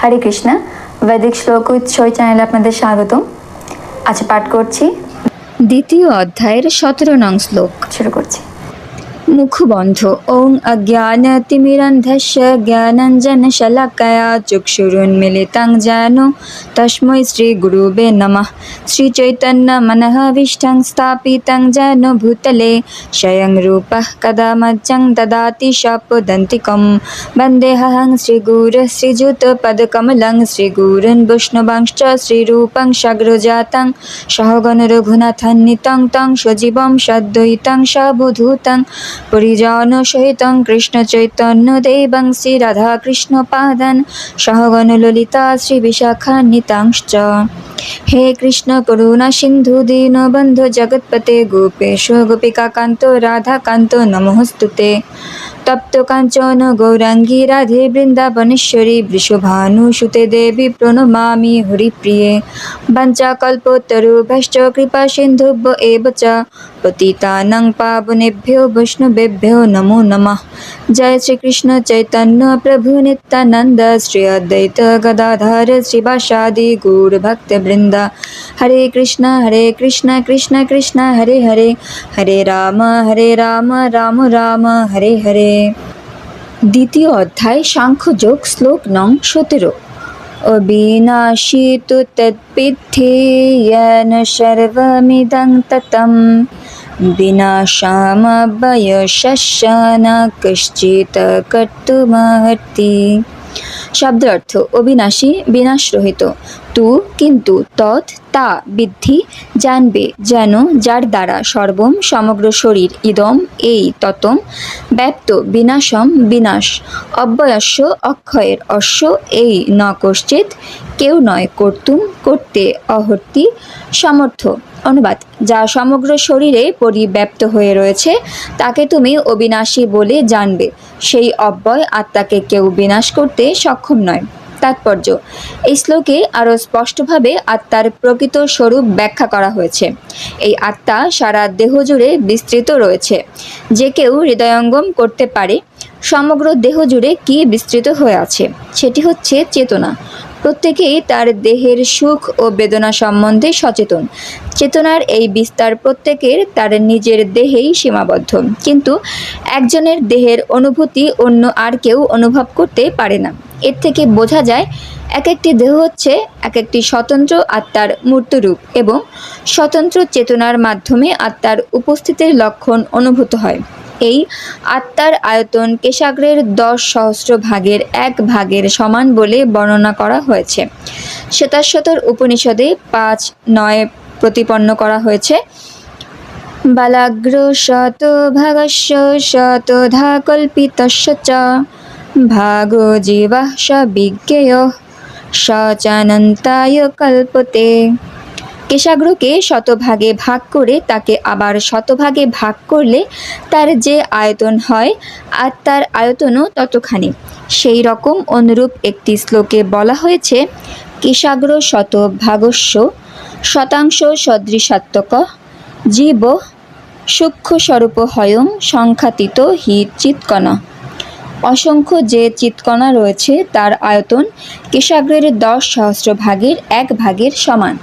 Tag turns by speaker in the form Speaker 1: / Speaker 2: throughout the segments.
Speaker 1: হরে কৃষ্ণ বৈদিক শ্লোক উইথ সই চ্যানেলে আপনাদের স্বাগতম। আজ পাঠ করছি
Speaker 2: দ্বিতীয় অধ্যায়ের 17 নং শ্লোক।
Speaker 1: শুরু করছি।
Speaker 2: মুখবন্ধ। ওং অজ্ঞানতিমিরন্ধস্য জ্ঞানাঞ্জনশলাকয়া চক্ষুরুন্মিলিतं যেন তস্मै শ্রীগুরুবে নমঃ। শ্রীচৈতন্যমনঃভীষ্টং স্থাপিतं যেন ভূতলে স্বয়ং রূপः কদা মহ্যং দদাতি স্বপদান্তিকं। বন্দেহং শ্রীগুরুः শ্রীযুতপদকমलं শ্রীগুরুन् বৈষ্ণবাंश्च শ্রীরূপং সাগ্রজাतं সহগণ রঘুনাথান্বিतं तं সজীবं সদ্বৈतं সবধূतं পরিজন সহিतं কৃষ্ণ চৈতন্য দেবং শ্রী রাধা কৃষ্ণ পাদান সহগণ ললিতা শ্রী বিশাখান্বিতাংশ্চ। হে কৃষ্ণ করুণা সিন্ধু দীনবন্ধু জগৎপতে গোপেশ গোপিকাকান্ত রাধাকান্ত নমোস্তুতে। তপ্ত কাঞ্চন গৌরাঙ্গী রাধে বৃন্দাবনেশ্বরী বৃষভানুসুতে দেবী প্রণমামি হরিপ্রিয়ে। বঞ্চাকল্পতরুভ্যশ্চ কৃপা সিন্ধুভ্য এব চ পতিতানাং পাবনেভ্যো বৈষ্ণবেভ্যো নমো নমঃ। জয় শ্রীকৃষ্ণ চৈতন্য প্রভু নিত্যানন্দ শ্রী অদ্বৈত গদাধর শ্রীবাসাদি গৌর ভক্তবৃন্দ। হরে কৃষ্ণ কৃষ্ণ কৃষ্ণ হরে হরে, হরে রাম রাম রাম হরে হরে। দ্বিতীয় অধ্যায় সাংখ্যযোগ শ্লোক নং 17। অবিনাশী তু তৎপিদ্ধি येन सर्वमिदं ततं বিনাশামবয়স্য ন কশ্চিৎ কর্তুমর্হতি। শব্দ অর্থ অবিনাশী বিনাশ রহিত, তু কিন্তু, তৎ তা বিদ্ধি জানবে, যেন যার দ্বারা সর্বম সমগ্র শরীর, ইদম এই, ততম ব্যাপ্ত, বিনাশম বিনাশ, অব্যয়স্য অক্ষয়ের, অশ্ব এই, ন কশ্চিৎ কেউ নয়, কর্তুম করতে, অহর্তি সমর্থ। অনুবাদ: যা সমগ্র শরীরে পরিব্যাপ্ত হয়ে রয়েছে তাকে তুমি অবিনাশী বলে জানবে। সেই অব্যয় আত্মাকে কেউ বিনাশ করতে সক্ষম নয়। তাৎপর্য: এই শ্লোকে আরও স্পষ্টভাবে আত্মার প্রকৃত স্বরূপ ব্যাখ্যা করা হয়েছে। এই আত্মা সারা দেহ জুড়ে বিস্তৃত রয়েছে। যে কেউ হৃদয়ঙ্গম করতে পারে সমগ্র দেহ জুড়ে কি বিস্তৃত হয়ে আছে, সেটি হচ্ছে চেতনা। প্রত্যেকেই তার দেহের সুখ ও বেদনা সম্বন্ধে সচেতন। চেতনার এই বিস্তার প্রত্যেকের তার নিজের দেহেই সীমাবদ্ধ, কিন্তু একজনের দেহের অনুভূতি অন্য আর কেউ অনুভব করতে পারে না। এর থেকে বোঝা যায় এক একটি দেহ হচ্ছে এক একটি স্বতন্ত্র আত্মার মূর্তরূপ এবং স্বতন্ত্র চেতনার মাধ্যমে আত্মার উপস্থিতির লক্ষণ অনুভূত হয়। এই আত্মার আয়তন কেশাগ্রের 10,000 ভাগের 1 ভাগের সমান বলে বর্ণনা করা হয়েছে। শ্বেতাশ্বতর উপনিষদে 5:9 প্রতিপন্ন করা হয়েছে। বালাগ্র শত ভাগস্য শতধা কল্পিতস্য চ ভাগো জীবঃ স বিজ্ঞেয়ঃ স চানন্তায় কল্পতে। কেশাগ্রকে শতভাগে ভাগ করে তাকে আবার শতভাগে ভাগ করলে তার যে আয়তন হয়, আত্মার আয়তনও ততখানি। সেই রকম অনুরূপ একটি শ্লোকে বলা হয়েছে, কেশাগ্র শত ভাগস্য শতাংশ সদৃশাত্মক জীব সূক্ষ্মস্বরূপ হয়ং সংখ্যাতীত হি চিৎকণা। অসংখ্য যে চিৎকণা রয়েছে তার আয়তন কেশাগ্রের 10,000 ভাগের 1 ভাগের সমান।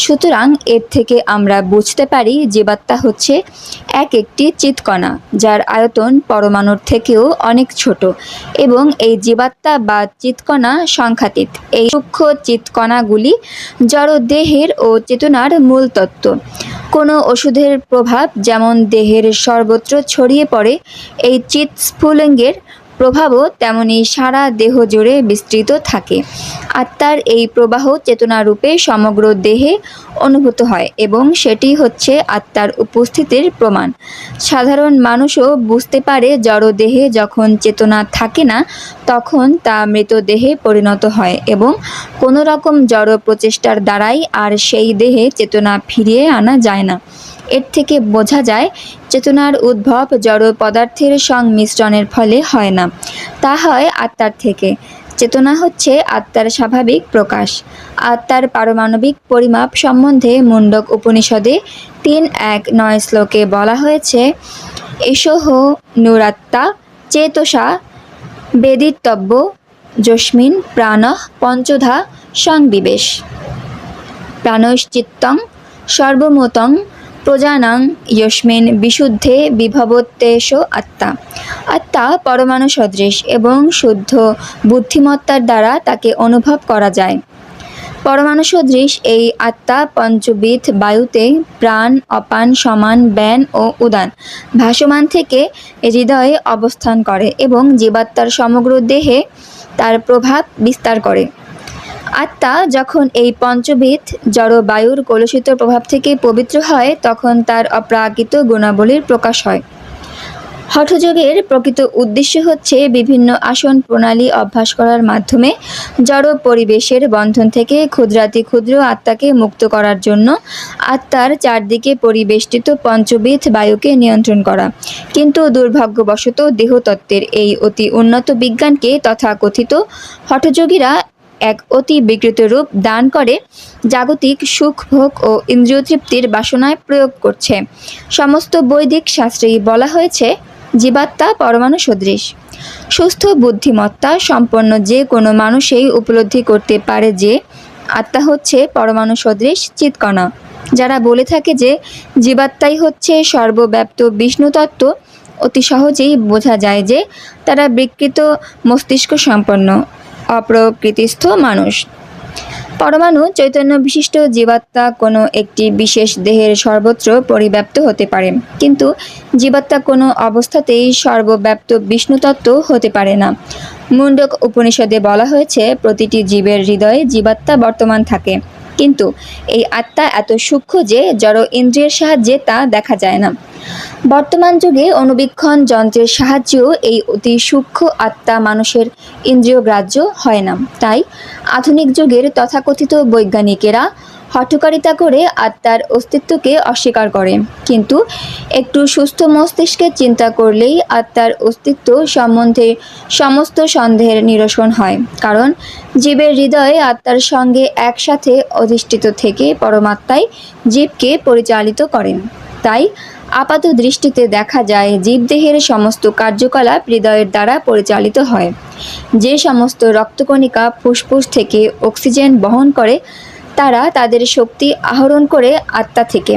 Speaker 2: সুতরাং এর থেকে আমরা বুঝতে পারি জীবাত্মা হচ্ছে এক একটি চিৎকণা, যার আয়তন পরমাণুর থেকেও অনেক ছোট, এবং এই জীবাত্মা বা চিৎকণা সংখ্যাতীত। এই সূক্ষ্ম চিৎকণাগুলি জড় দেহের ও চেতনার মূল তত্ত্ব। কোনো ওষুধের প্রভাব যেমন দেহের সর্বত্র ছড়িয়ে পড়ে, এই চিৎ স্ফুলিঙ্গের প্রভাবও তেমনি সারা দেহ জুড়ে বিস্তৃত থাকে। আত্মার এই প্রবাহ চেতনারূপে সমগ্র দেহে অনুভূত হয় এবং সেটি হচ্ছে আত্মার উপস্থিতির প্রমাণ। সাধারণ মানুষও বুঝতে পারে জড় দেহে যখন চেতনা থাকে না তখন তা মৃতদেহে পরিণত হয় এবং কোনো রকম জড় প্রচেষ্টার দ্বারাই আর সেই দেহে চেতনা ফিরিয়ে আনা যায় না। এর থেকে বোঝা যায় চেতনার উদ্ভব জড় পদার্থের সংমিশ্রণের ফলে হয় না, তা হয় আত্মার থেকে। চেতনা হচ্ছে আত্মার স্বাভাবিক প্রকাশ। আত্মার পারমাণবিক পরিমাপ সম্বন্ধে মুন্ডক উপনিষদে 3:1-9 শ্লোকে বলা হয়েছে, এষঃ নুরাত্মা চেতসা বেদিতব্য যস্মিন প্রাণঃ পঞ্চধা সংবিবেশ প্রাণশ্চিত্তং সর্বমতং প্রজানাং যস্মিন বিশুদ্ধে বিভবত্যেষ আত্মা। আত্মা পরমাণু সদৃশ এবং শুদ্ধ বুদ্ধিমত্তার দ্বারা তাকে অনুভব করা যায়। পরমাণু সদৃশ এই আত্মা পঞ্চবিধ বায়ুতে প্রাণ, অপান, সমান, ব্যান ও উদান ভাসমান থেকে হৃদয়ে অবস্থান করে এবং জীবাত্মার সমগ্র দেহে তার প্রভাব বিস্তার করে। আত্মা যখন এই পঞ্চবিধ জড় বায়ুর কলুষিত প্রভাব থেকে পবিত্র হয় তখন তার অপ্রাকৃত গুণাবলীর প্রকাশ হয়। হঠযোগের প্রকৃত উদ্দেশ্য হচ্ছে বিভিন্ন আসন প্রণালী অভ্যাস করার মাধ্যমে জড় পরিবেশের বন্ধন থেকে ক্ষুদ্রাতি ক্ষুদ্র আত্মাকে মুক্ত করার জন্য আত্মার চারদিকে পরিবেষ্টিত পঞ্চবিধ বায়ুকে নিয়ন্ত্রণ করা। কিন্তু দুর্ভাগ্যবশত দেহতত্ত্বের এই অতি উন্নত বিজ্ঞানকে তথাকথিত হঠযোগীরা এক অতি বিকৃত রূপ দান করে জাগতিক সুখ ভোগ ও ইন্দ্রিয় তৃপ্তির বাসনায় প্রয়োগ করছে। সমস্ত বৈদিক শাস্ত্রেই বলা হয়েছে জীবাত্মা পরমাণু সদৃশ। সুস্থ বুদ্ধিমত্তা সম্পন্ন যে কোনো মানুষই উপলব্ধি করতে পারে যে আত্মা হচ্ছে পরমাণু সদৃশ চিৎকণা। যারা বলে থাকে যে জীবাত্মাই হচ্ছে সর্বব্যাপ্ত বিষ্ণু তত্ত্ব, অতি সহজেই বোঝা যায় যে তারা বিকৃত মস্তিষ্ক সম্পন্ন অপ্রকৃতিস্থ মানুষ। পরমাণু চৈতন্য বিশিষ্ট জীবাত্মা কোনো একটি বিশেষ দেহের সর্বত্র পরিব্যাপ্ত হতে পারে, কিন্তু জীবাত্মা কোনো অবস্থাতেই সর্বব্যাপ্ত বিষ্ণুতত্ত্ব হতে পারে না। মুন্ডক উপনিষদে বলা হয়েছে প্রতিটি জীবের হৃদয়ে জীবাত্মা বর্তমান থাকে, কিন্তু এই আত্মা এত সূক্ষ্ম যে জড় ইন্দ্রিয়ের সাহায্যে তা দেখা যায় না। বর্তমান যুগে অণুবীক্ষণ যন্ত্রের সাহায্যেও এই অতি সূক্ষ্ম আত্মা মানুষের ইন্দ্রিয় গ্রাহ্য হয় না। তাই আধুনিক যুগের তথাকথিত বৈজ্ঞানিকেরা হঠকারিতা করে আত্মার অস্তিত্বকে অস্বীকার করে, কিন্তু একটু সুস্থ মস্তিষ্কে চিন্তা করলেই আত্মার অস্তিত্ব সম্বন্ধে সমস্ত সন্দেহের নিরসন হয়। কারণ জীবের হৃদয়ে আত্মার সঙ্গে একসাথে অধিষ্ঠিত থেকে পরমাত্মাই জীবকে পরিচালিত করেন। তাই আপাত দৃষ্টিতে দেখা যায় জীবদেহের সমস্ত কার্যকলাপ হৃদয়ের দ্বারা পরিচালিত হয়। যে সমস্ত রক্তকণিকা ফুসফুস থেকে অক্সিজেন বহন করে তারা তাদের শক্তি আহরণ করে আত্মা থেকে।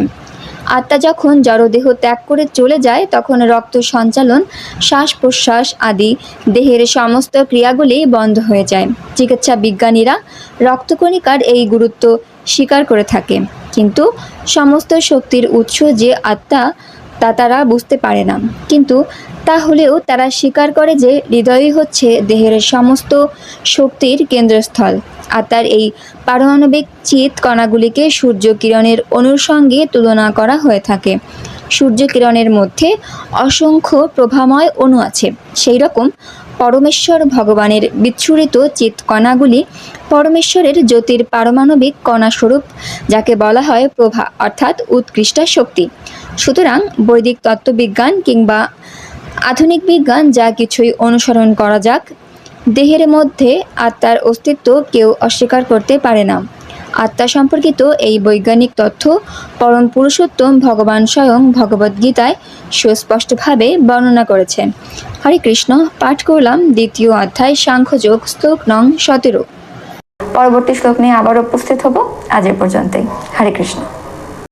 Speaker 2: আত্মা যখন জড়দেহ ত্যাগ করে চলে যায় তখন রক্ত সঞ্চালন, শ্বাস প্রশ্বাস আদি দেহের সমস্ত ক্রিয়াগুলি বন্ধ হয়ে যায়। চিকিৎসা বিজ্ঞানীরা রক্তকণিকার এই গুরুত্ব স্বীকার করে থাকে, কিন্তু সমস্ত শক্তির উৎস যে আত্মা তা তারা বুঝতে পারে না। কিন্তু তা হলেও তারা স্বীকার করে যে হৃদয়ই হচ্ছে দেহের সমস্ত শক্তির কেন্দ্রস্থল। আত্মার এই পারমাণবিক চিৎ কণাগুলিকে সূর্য কিরণের অণুর সঙ্গে তুলনা করা হয়ে থাকে। সূর্য কিরণের মধ্যে অসংখ্য প্রভাময় অণু আছে, সেই রকম পরমেশ্বর ভগবানের বিচ্ছুরিত চিৎ কণাগুলি পরমেশ্বরের জ্যোতির পারমাণবিক কণাস্বরূপ, যাকে বলা হয় প্রভা অর্থাৎ উৎকৃষ্ট শক্তি। সুতরাং বৈদিক তত্ত্ববিজ্ঞান কিংবা আধুনিক বিজ্ঞান যা কিছুই অনুসরণ করা যাক, দেহের মধ্যে আত্মার অস্তিত্ব কেউ অস্বীকার করতে পারে না। আত্মা সম্পর্কিত এই বৈজ্ঞানিক তথ্য পরম পুরুষোত্তম ভগবান স্বয়ং ভগবদ্গীতায় সুস্পষ্টভাবে বর্ণনা করেছেন। হরে কৃষ্ণ। পাঠ করলাম দ্বিতীয় অধ্যায় সাংখ্যযোগ, শ্লোক নং 17।
Speaker 1: পরবর্তী শ্লোক নিয়ে আবার উপস্থিত হব। আজ এ পর্যন্তই। হরে কৃষ্ণ।